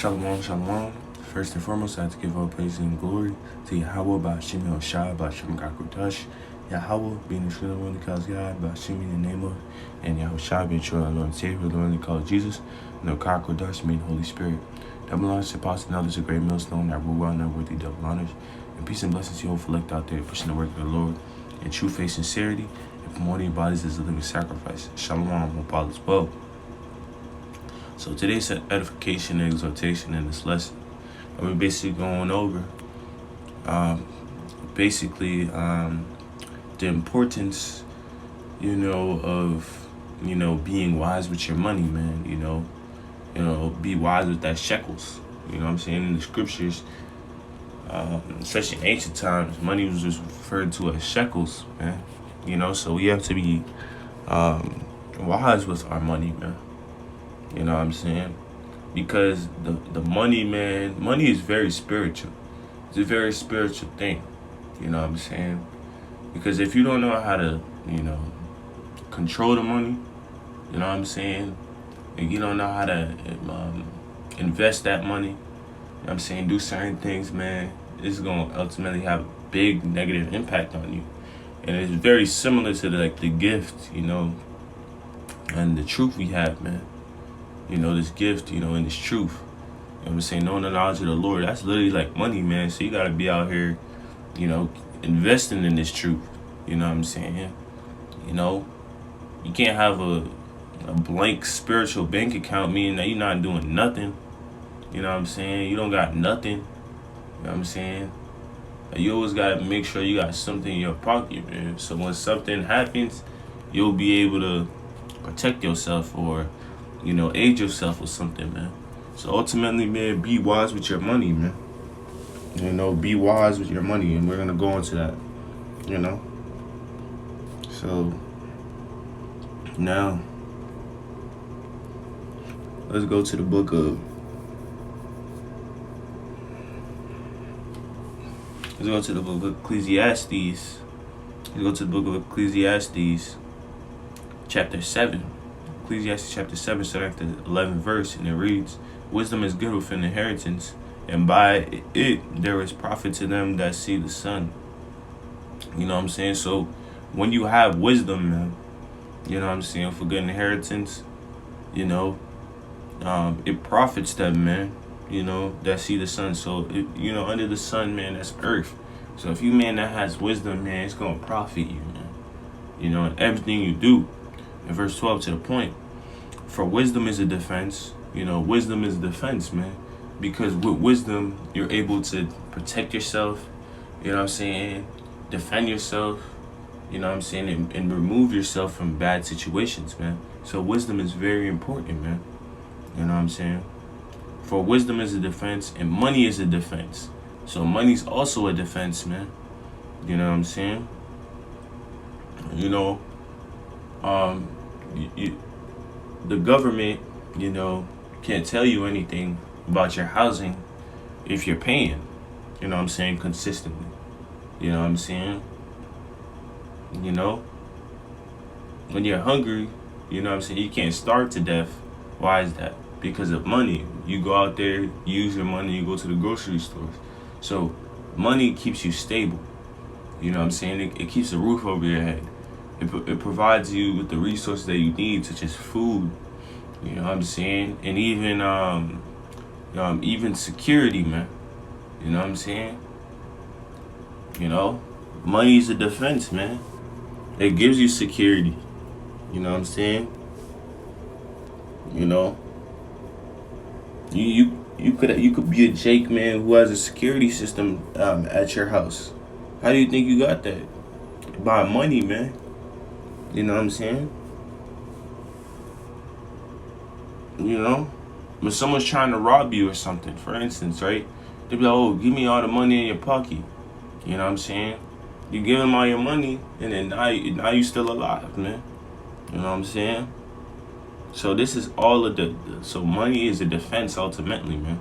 Shalom, shalom. First and foremost, I have to give all praise and glory to Yahweh, Ba'ashim Yoshai, Ba'ashim Gakudash. Yahweh being the true and only cause God, Ba'ashim in the name of, and Yahushua being true our Lord and Savior, the only cause Jesus, and the Gakudash meaning Holy Spirit. That belongs to Apostle and others, a great millstone, that rule well, not worthy double honors. And peace and blessings to you all for elect out there, pushing the work of the Lord in true faith, sincerity, and promoting your bodies as a living sacrifice. Shalom, hope all is well. So today's edification and exhortation in this lesson, and we're basically going over the importance, of, being wise with your money, man. Be wise with that shekels. You know what I'm saying? In the scriptures, especially in ancient times, money was just referred to as shekels, man. So we have to be wise with our money, man. You know what I'm saying? Because the money, man, money is very spiritual. It's a very spiritual thing. You know what I'm saying? Because if you don't know how to, control the money, you know what I'm saying? And you don't know how to invest that money, you know what I'm saying? Do certain things, man. It's going to ultimately have a big negative impact on you. And it's very similar to the gift, and the truth we have, man. This gift, and this truth. You know what I'm saying? Knowing the knowledge of the Lord, that's literally like money, man. So you got to be out here, investing in this truth. You know what I'm saying? You can't have a blank spiritual bank account, meaning that you're not doing nothing. You know what I'm saying? You don't got nothing. You know what I'm saying? You always got to make sure you got something in your pocket, man. So when something happens, you'll be able to protect yourself or, aid yourself with something, man. So ultimately, man, be wise with your money, man. Be wise with your money, and we're going to go into that, So now, let's go to the book of Ecclesiastes. Let's go to the book of Ecclesiastes, chapter 7. Ecclesiastes chapter 7, starting at the 11th verse, and it reads, "Wisdom is good with an inheritance, and by it there is profit to them that see the sun." You know what I'm saying? So when you have wisdom, man, for good inheritance, it profits them, man, that see the sun. So, under the sun, man, that's earth. So if you, man, that has wisdom, man, it's going to profit you, man, in everything you do. In verse 12 to the point, for wisdom is a defense. Wisdom is a defense, man, because with wisdom, you're able to protect yourself, defend yourself, and remove yourself from bad situations, man. So wisdom is very important, man. You know what I'm saying? For wisdom is a defense, and money is a defense. So money's also a defense, man. You know what I'm saying? The government, can't tell you anything about your housing if you're paying, consistently. You know what I'm saying? When you're hungry, you can't starve to death. Why is that? Because of money. You go out there, you use your money, you go to the grocery stores. So money keeps you stable. You know what I'm saying? It keeps a roof over your head. It provides you with the resources that you need, such as food. You know what I'm saying? And even security, man. You know what I'm saying? Money is a defense, man. It gives you security. You know what I'm saying? You could be a Jake, man, who has a security system at your house. How do you think you got that? By money, man. You know what I'm saying? When someone's trying to rob you or something, for instance, right? They be like, "Oh, give me all the money in your pocket." You know what I'm saying? You give them all your money, and then now you still alive, man. You know what I'm saying? So this is all of so money is a defense ultimately, man.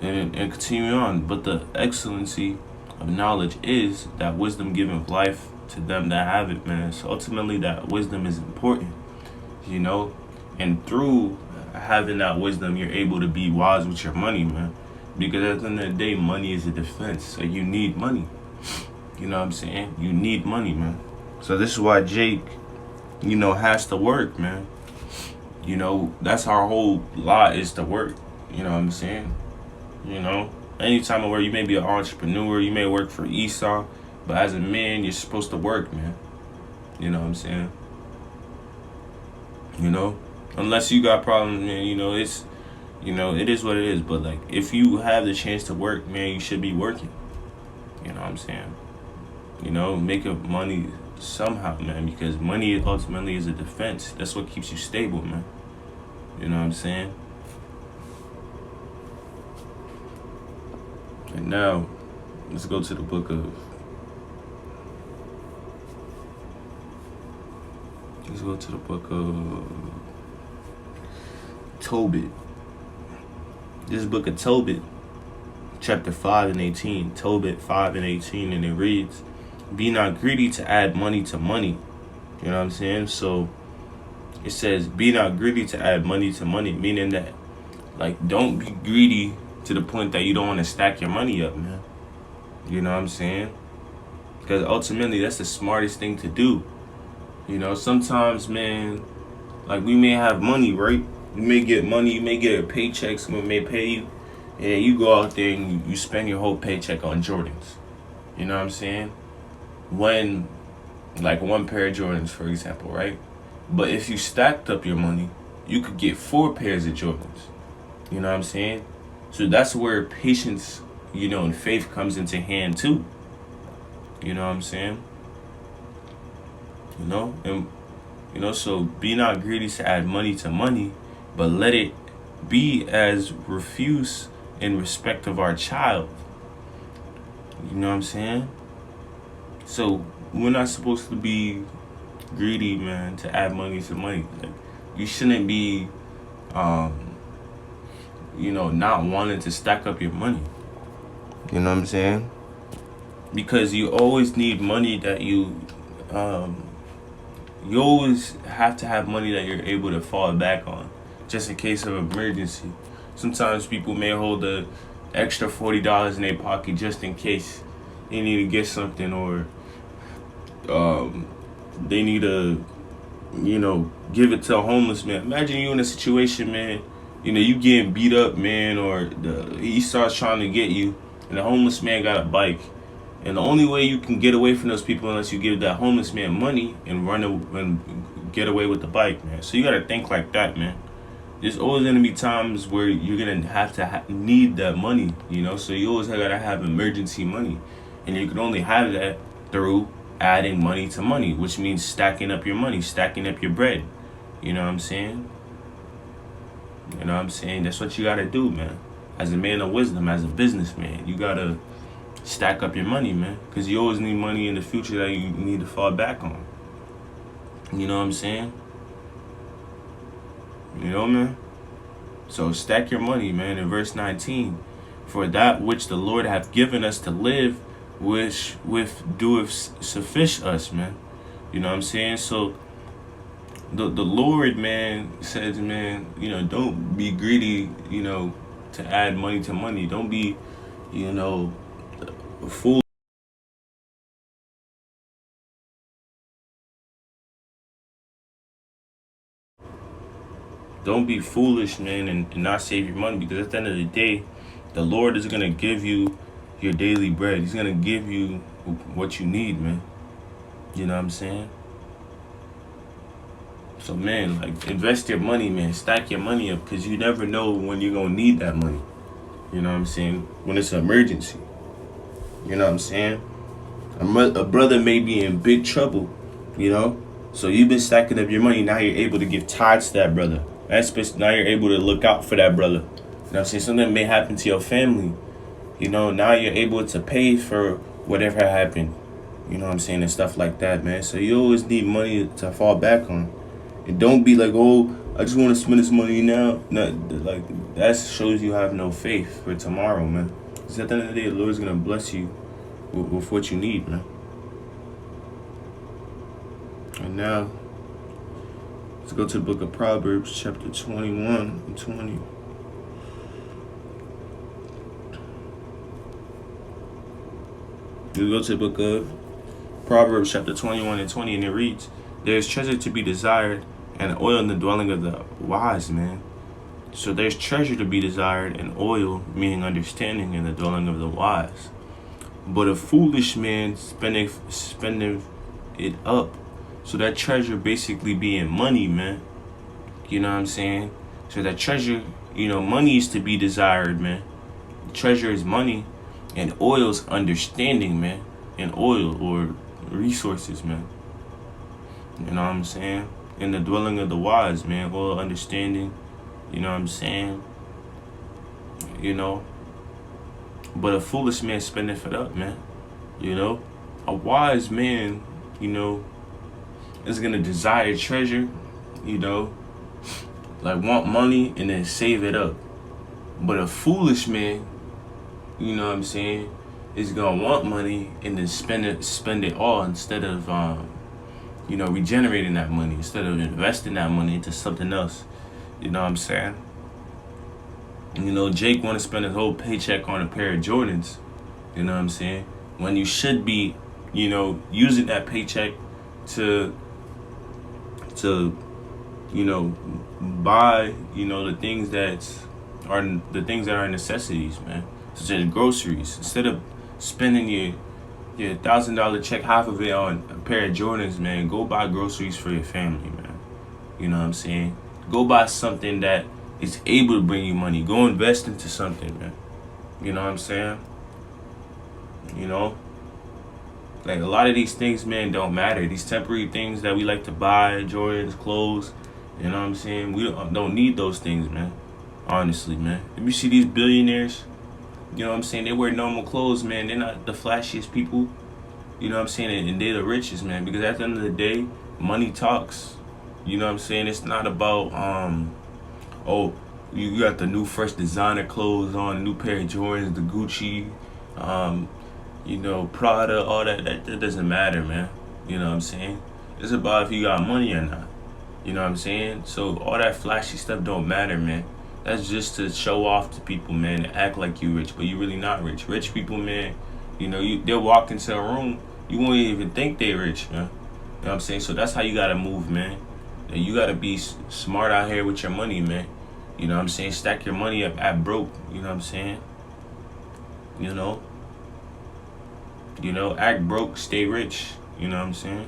And continuing on, but the excellency of knowledge is that wisdom giveth life to them that have it, man. So ultimately that wisdom is important, and through having that wisdom, you're able to be wise with your money, man. Because at the end of the day, money is a defense. So you need money. You know what I'm saying? You need money, man. So this is why Jake, has to work, man. That's our whole lot, is to work. You know what I'm saying? Anytime where you may be an entrepreneur, you may work for Esau, but as a man, you're supposed to work, man. You know what I'm saying? Unless you got problems, man, it is what it is. But like, if you have the chance to work, man, you should be working. You know what I'm saying? Make up money somehow, man, because money ultimately is a defense. That's what keeps you stable, man. You know what I'm saying? And now, let's go to the book of Tobit. This is book of Tobit, chapter 5 and 18. Tobit 5 and 18, and it reads, "Be not greedy to add money to money." You know what I'm saying? So it says, be not greedy to add money to money, meaning that, like, don't be greedy to the point that you don't want to stack your money up, man. You know what I'm saying? Because ultimately, that's the smartest thing to do. Sometimes, man, like, we may have money, right? You may get money, you may get a paycheck, someone may pay you, and you go out there and you spend your whole paycheck on Jordans. You know what I'm saying? When, like, one pair of Jordans, for example, right? But if you stacked up your money, you could get 4 pairs of Jordans. You know what I'm saying? So that's where patience, and faith comes into hand too. You know what I'm saying? So be not greedy to add money to money, but let it be as refuse in respect of our child. You know what I'm saying? So we're not supposed to be greedy, man, to add money to money. Like, you shouldn't be, not wanting to stack up your money. You know what I'm saying? Because you always need money that you always have to have money that you're able to fall back on, just in case of emergency. Sometimes people may hold the extra $40 in their pocket just in case they need to get something, or they need to, give it to a homeless man. Imagine you in a situation, man, you getting beat up, man, or he starts trying to get you, and the homeless man got a bike. And the only way you can get away from those people unless you give that homeless man money and and get away with the bike, man. So you gotta think like that, man. There's always gonna be times where you're gonna have to need that money, So you always gotta have emergency money, and you can only have that through adding money to money, which means stacking up your money, stacking up your bread. You know what I'm saying? That's what you gotta do, man. As a man of wisdom, as a businessman, you gotta stack up your money, man, because you always need money in the future that you need to fall back on. You know what I'm saying? Man? So stack your money, man. In verse 19, "For that which the Lord hath given us to live, which with doeth suffice us," man. You know what I'm saying? So the Lord, man, says, man, don't be greedy, to add money to money. Don't be, a fool. Don't be foolish, man, and not save your money, because at the end of the day, the Lord is going to give you your daily bread. He's going to give you what you need, man. You know what I'm saying? So, man, like, invest your money, man. Stack your money up, because you never know when you're going to need that money. You know what I'm saying? When it's an emergency. You know what I'm saying? A brother may be in big trouble, So you've been stacking up your money. Now you're able to give tithes to that brother. Now you're able to look out for that brother. You know what I'm saying? Something may happen to your family. Now you're able to pay for whatever happened. You know what I'm saying? And stuff like that, man. So you always need money to fall back on. And don't be like, oh, I just want to spend this money now. Like, that shows you have no faith for tomorrow, man. Because at the end of the day, the Lord's going to bless you with what you need, man. And now, Let's go to the book of Proverbs, chapter 21 and 20. We go to the book of Proverbs, chapter 21 and 20, and it reads, "There is treasure to be desired, and oil in the dwelling of the wise man." So there's treasure to be desired, and oil, meaning understanding, in the dwelling of the wise. But a foolish man spendeth it up. So that treasure basically being money, man. You know what I'm saying? So that treasure, money is to be desired, man. Treasure is money, and oil's understanding, man. And oil or resources, man. You know what I'm saying? In the dwelling of the wise, man. Oil, understanding. You know what I'm saying? But a foolish man spendeth it up, man. A wise man, is gonna desire treasure, like want money and then save it up. But a foolish man, you know what I'm saying, is gonna want money and then spend it all instead of regenerating that money, instead of investing that money into something else. You know what I'm saying? Jake want to spend his whole paycheck on a pair of Jordans. You know what I'm saying? When you should be, using that paycheck to buy, the things that are necessities, man. Such as groceries. Instead of spending your $1,000 check, half of it on a pair of Jordans, man, go buy groceries for your family, man. You know what I'm saying? Go buy something that is able to bring you money. Go invest into something, man. You know what I'm saying? Like a lot of these things, man, don't matter. These temporary things that we like to buy, Jordans, clothes, you know what I'm saying? We don't need those things, man. Honestly, man. If you see these billionaires, you know what I'm saying, they wear normal clothes, man. They're not the flashiest people. You know what I'm saying? And they're the richest, man. Because at the end of the day, money talks. You know what I'm saying? It's not about, you got the new fresh designer clothes on, a new pair of Jordans, the Gucci, Prada, all that. That doesn't matter, man. You know what I'm saying? It's about if you got money or not. You know what I'm saying? So all that flashy stuff don't matter, man. That's just to show off to people, man, and act like you rich, but you really not rich. Rich people, man, they'll walk into a room, you won't even think they rich, man. You know what I'm saying? So that's how you gotta move, man. You gotta be smart out here with your money, man. You know what I'm saying? Stack your money up at broke. You know what I'm saying? Act broke, stay rich. You know what I'm saying?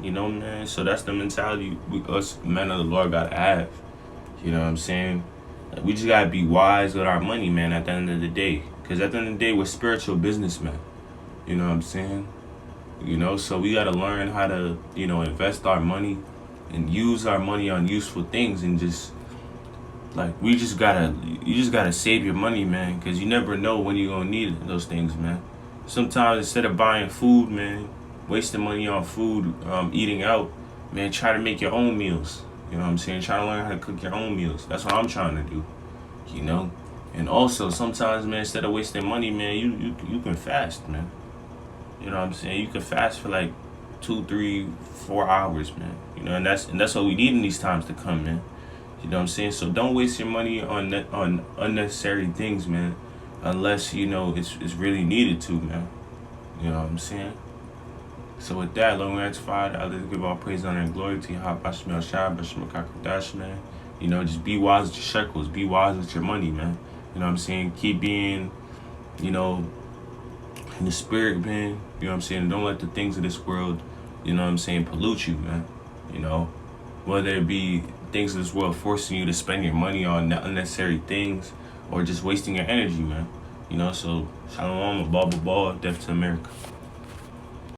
Man. So that's the mentality us men of the Lord gotta have. You know what I'm saying? Like, we just gotta be wise with our money, man, at the end of the day. Because at the end of the day, we're spiritual businessmen. You know what I'm saying? So we gotta learn how to, invest our money and use our money on useful things, and just like you just gotta save your money, man, because you never know when you're gonna need those things, man. Sometimes instead of buying food, man, wasting money on food, eating out, man, try to make your own meals. You know what I'm saying? Try to learn how to cook your own meals. That's what I'm trying to do. And also sometimes, man, instead of wasting money, man, you can fast, man. You know what I'm saying? You can fast for like 2, 3, 4 hours, man. And that's what we need in these times to come, man. You know what I'm saying? So don't waste your money on unnecessary things, man, unless it's really needed to, man. You know what I'm saying? So with that, Lord, we Father, I give all praise, honor, and glory to you. Man. Just be wise with your shekels. Be wise with your money, man. You know what I'm saying? Keep being, in the spirit, man. You know what I'm saying? Don't let the things of this world, pollute you, man. Whether it be things of this world forcing you to spend your money on unnecessary things or just wasting your energy, man. So, shalom, a ball, death to America.